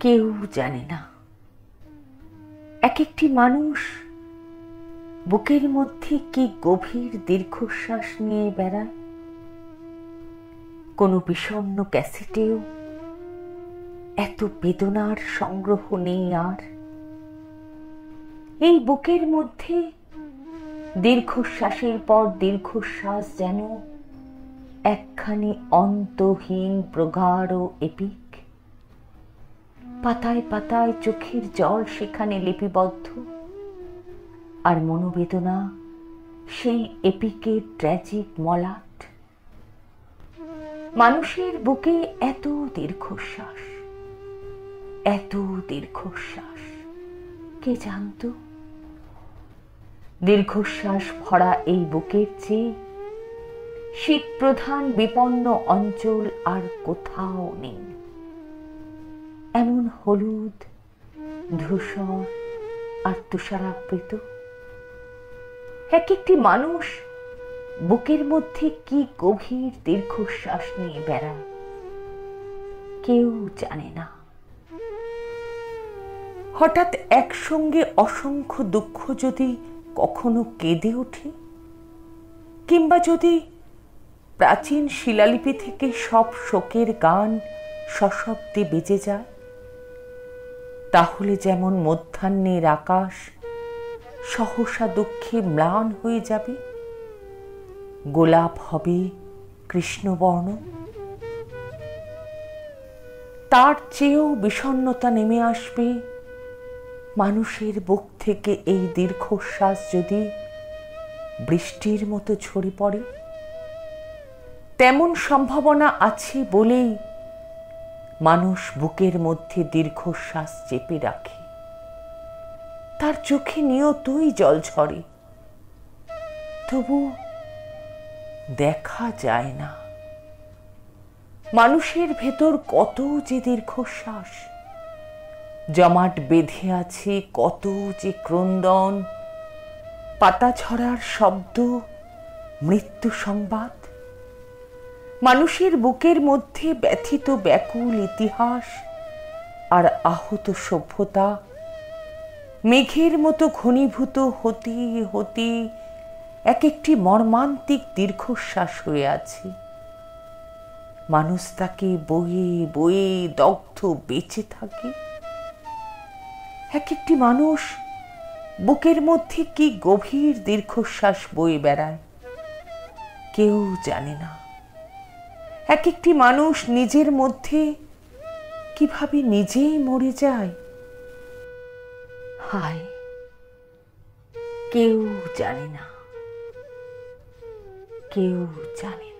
কেউ জানে না এক একটি মানুষ বুকের মধ্যে কি গভীর দীর্ঘশ্বাস নিয়ে বেড়ায়। কোনো বিষণ্ণ ক্যাসেটেও এত বেদনার সংগ্রহ নেই আর। এই বুকের মধ্যে দীর্ঘশ্বাসের পর দীর্ঘশ্বাস যেন একখানি অন্তহীন প্রগাঢ় এপিক। পাতায় পাতায় চোখের জল সেখানে লিপিবদ্ধ, আর মনোবেদনা সেই এপিকের ট্র্যাজিক মলাট। মানুষের বুকে এত দীর্ঘশ্বাস, এত দীর্ঘশ্বাস, কে জানত? দীর্ঘশ্বাস ভরা এই বুকের চেয়ে শীত প্রধান বিপন্ন অঞ্চল আর কোথাও নেই। এমন হলুদ, ধূসর আর তুষারাবৃত এক একটি মানুষ বুকের মধ্যে কি গভীর দীর্ঘশ্বাস নিয়ে বেড়ায়, কেউ জানে না। হঠাৎ একসঙ্গে অসংখ্য দুঃখ যদি কখনো কেঁদে ওঠে, কিংবা যদি প্রাচীন শিলালিপি থেকে সব শোকের গান সশব্দে বেজে যায়, তাহলে যেমন মধ্যাহ্নের আকাশ সহসা দুঃখে ম্লান হয়ে যাবে, গোলাপ হবে কৃষ্ণবর্ণ। তার চেয়েও বিষণ্ণতা নেমে আসবে মানুষের বুক থেকে এই দীর্ঘশ্বাস যদি বৃষ্টির মতো ঝরে পড়ে। তেমন সম্ভাবনা আছে বলেই মানুষ বুকের মধ্যে দীর্ঘশ্বাস চেপে রাখে। তার চোখে নিয়তই জল ঝরে, তবু দেখা যায় না মানুষের ভেতর কত যে দীর্ঘশ্বাস জমাট বেঁধে আছে, কত যে ক্রন্দন, পাতা ঝরার শব্দ, মৃত্যু সংবাদ। মানুষের বুকের মধ্যে ব্যথিত ব্যাকুল ইতিহাস আর আহত সভ্যতা মেঘের মতো ঘনীভূত হতে হতে এক একটি মর্মান্তিক দীর্ঘশ্বাস হয়ে আছে। মানুষ তাকে বয়ে বয়ে দগ্ধ বেঁচে থাকে। এক একটি মানুষ বুকের মধ্যে কি গভীর দীর্ঘশ্বাস বয়ে বেড়ায়, কেউ জানে না। এক একটি মানুষ নিজের মধ্যে কিভাবে নিজেই মরে যায়, হায়, কেউ জানে না, কেউ জানে না।